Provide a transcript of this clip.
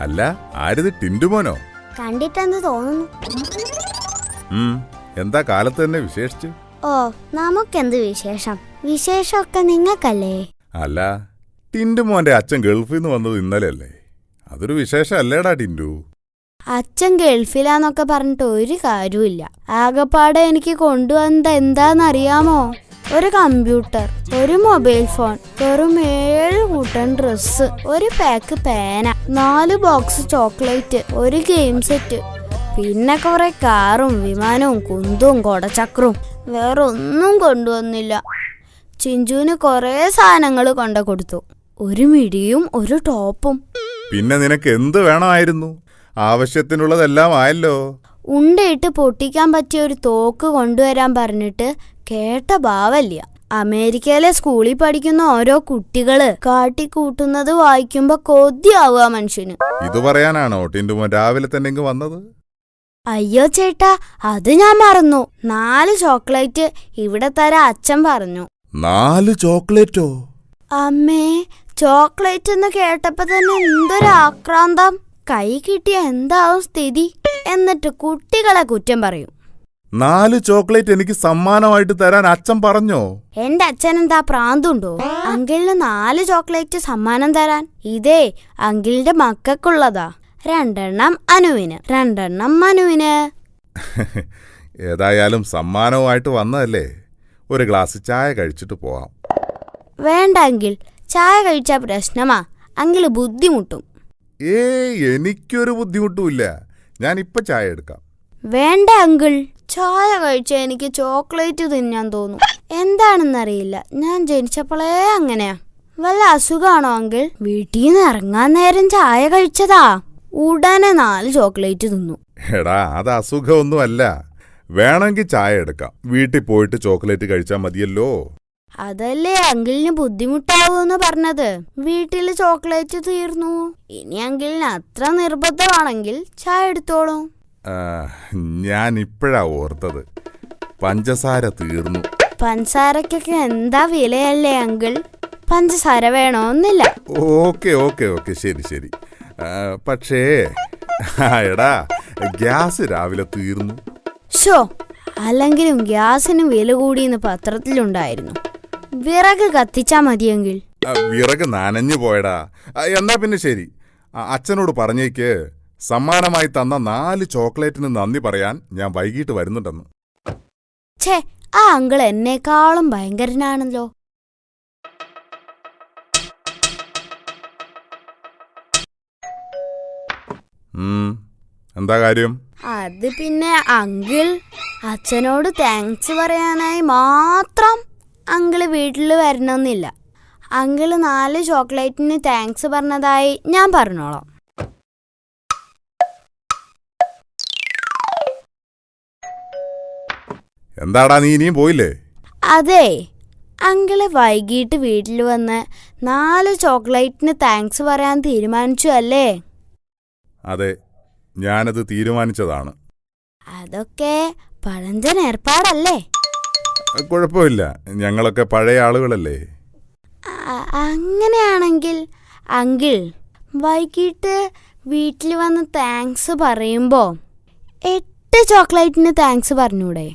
അല്ല, ആരിത് ടിൻഡുമോനോ? കണ്ടിട്ടെന്ന് തോന്നുന്നു. എന്താ കാലത്ത് തന്നെ വിശേഷിച്ച്? ഓ, നമുക്കെന്ത് വിശേഷം? വിശേഷമൊക്കെ നിങ്ങൾക്കല്ലേ? അല്ല, ടിൻഡുമോന്റെ അച്ഛൻ ഗൾഫിൽ നിന്ന് വന്നത് ഇന്നലെയല്ലേ? അതൊരു വിശേഷം അല്ലേടാ ടിൻഡു? അച്ഛൻ ഗൾഫിലാന്നൊക്കെ പറഞ്ഞിട്ട് ഒരു കാര്യമില്ല. ആകെപ്പാടെ എനിക്ക് കൊണ്ടുവന്നത് എന്താന്നറിയാമോ? ഒരു കമ്പ്യൂട്ടർ, ഒരു മൊബൈൽ ഫോൺ, വെറും 7 കൂട്ടം ഡ്രസ്സ്, ഒരു പാക്ക് പേന, 4 ബോക്സ് ചോക്ലേറ്റ്, ഒരു ഗെയിം സെറ്റ്, പിന്നെ കുറെ കാറും വിമാനവും കുന്തും കൊടച്ചക്രവും. വേറെ ഒന്നും കൊണ്ടുവന്നില്ല. ചിഞ്ചുവിന് കുറെ സാധനങ്ങൾ കൊണ്ട കൊടുത്തു. ഒരു മിടിയും ഒരു ടോപ്പും. പിന്നെ നിനക്ക് എന്ത് വേണമായിരുന്നു? ആവശ്യത്തിനുള്ളതെല്ലാം ആയല്ലോ. ഉണ്ടയിട്ട് പൊട്ടിക്കാൻ പറ്റിയ ഒരു തോക്ക് കൊണ്ടുവരാൻ പറഞ്ഞിട്ട് കേട്ട ഭാവല്ല. അമേരിക്കയിലെ സ്കൂളിൽ പഠിക്കുന്ന ഓരോ കുട്ടികള് കാട്ടിക്കൂട്ടുന്നത് വായിക്കുമ്പോ കൊതിയാവുക മനുഷ്യന്. ഇത് പറയാനാണോ ടിൻഡുമോൻ രാവിലെ തന്നെ വന്നത്? അയ്യോ ചേട്ടാ, അത് ഞാൻ മറന്നു. 4 ചോക്ലേറ്റ് ഇവിടെ തരാ അച്ഛൻ പറഞ്ഞു. 4 ചോക്ലേറ്റോ? അമ്മേ, ചോക്ലേറ്റ് എന്ന് കേട്ടപ്പോ തന്നെ എന്തൊരു ആക്രാന്തം. കൈ കിട്ടിയ എന്താവും സ്ഥിതി? എന്നിട്ട് കുട്ടികളെ കുറ്റം പറയും. 4 ചോക്ലേറ്റ് എനിക്ക് സമ്മാനമായിട്ട് തരാൻ അച്ഛൻ പറഞ്ഞോ? എന്റെ അച്ഛൻ എന്താ പ്രാന്തുണ്ടോ? അങ്കിളിന് 4 ചോക്ലേറ്റ് സമ്മാനം തരാൻ? ഇതേ അങ്കിളിന്റെ മക്കൾക്കുള്ളതാ. 2 അനുവിന്, 2 മനുവിന്. ഏതായാലും സമ്മാനവുമായിട്ട് വന്നതല്ലേ, ഒരു ഗ്ലാസ് ചായ കഴിച്ചിട്ട് പോവാം. വേണ്ട അങ്കിൾ, ചായ കഴിച്ചാ പ്രശ്നമാ. അങ്കിള് ബുദ്ധിമുട്ടും. എനിക്കൊരു ബുദ്ധിമുട്ടുമില്ല, ഞാൻ ഇപ്പൊ ചായ എടുക്കാം. വേണ്ട അങ്കിൾ, ചായ കഴിച്ച എനിക്ക് ചോക്ലേറ്റ് തിന്നാൻ തോന്നും. എന്താണെന്നറിയില്ല, ഞാൻ ജനിച്ചപ്പോഴേ അങ്ങനെയാ. വല്ല അസുഖാണോ അങ്കിൾ? വീട്ടിൽ നിന്ന് ഇറങ്ങാൻ നേരം ചായ കഴിച്ചതാ. ഉടനെ 4 ചോക്ലേറ്റ് തിന്നു. എടാ, അത് അസുഖമൊന്നും അല്ല. വേണമെങ്കിൽ ചായ എടുക്കാം, വീട്ടിൽ പോയിട്ട് ചോക്ലേറ്റ് കഴിച്ചാൽ മതിയല്ലോ. അതല്ലേ അങ്കിളിന് ബുദ്ധിമുട്ടാവൂന്ന് പറഞ്ഞത്. വീട്ടില് ചോക്ലേറ്റ് തീർന്നു. ഇനി അങ്കിളിന് അത്ര നിർബന്ധമാണെങ്കിൽ ചായ എടുത്തോളൂ. ഞാൻ ഇപ്പോഴാ ഓർത്തത്, പഞ്ചസാര തീർന്നു. പഞ്ചസാരക്കൊക്കെ എന്താ വിലയല്ലേ അങ്കിൾ? പഞ്ചസാര വേണോന്നില്ല. ഓക്കെ ഓക്കെ ഓക്കെ, ശരി ശരി. പക്ഷേ എടാ, ഗ്യാസ് രാവിലെ തീർന്നു. ഷോ, അല്ലെങ്കിലും ഗ്യാസിന് വില കൂടിയെന്ന് പത്രത്തിലുണ്ടായിരുന്നു. വിറക് കത്തിച്ചാ മതിയെങ്കിൽ. വിറക് നനഞ്ഞു പോയടാ. എന്നാ പിന്നെ ശരി, അച്ഛനോട് പറഞ്ഞേക്ക് സമ്മാനമായി തന്ന 4 ചോക്ലേറ്റിന് നന്ദി പറയാൻ ഞാൻ വൈകിട്ട് വരുന്നുണ്ടെന്ന്. ഛേ, ആ അങ്കിൾ എന്നെക്കാളും ഭയങ്കരനാണല്ലോ. എന്താ കാര്യം? അത് പിന്നെ അങ്കിൾ, അച്ഛനോട് താങ്ക്സ് പറയാനായി മാത്രം അങ്കിള് വീട്ടിൽ വരണമെന്നില്ല. അങ്കിള് 4 ചോക്ലേറ്റിന് താങ്ക്സ് പറഞ്ഞതായി ഞാൻ പറഞ്ഞോളാം. എന്താടാ, നീ ഇനിയും പോയില്ലേ? അതെ, അങ്കിള് വൈകിട്ട് വീട്ടിൽ വന്ന് 4 ചോക്ലേറ്റിന് താങ്ക്സ് പറയാൻ തീരുമാനിച്ചു അല്ലേ? അതെ, ഞാനത് തീരുമാനിച്ചതാണ്. അതൊക്കെ പഴഞ്ചൻ ഏർപ്പാടല്ലേ? കുഴപ്പമില്ല, ഞങ്ങളൊക്കെ പഴയ ആളുകളല്ലേ. അങ്ങനെയാണെങ്കിൽ അങ്കിൾ വൈകിട്ട് വീട്ടിൽ വന്ന് താങ്ക്സ് പറയുമ്പോ 8 ചോക്ലേറ്റിന് താങ്ക്സ് പറഞ്ഞൂടെ?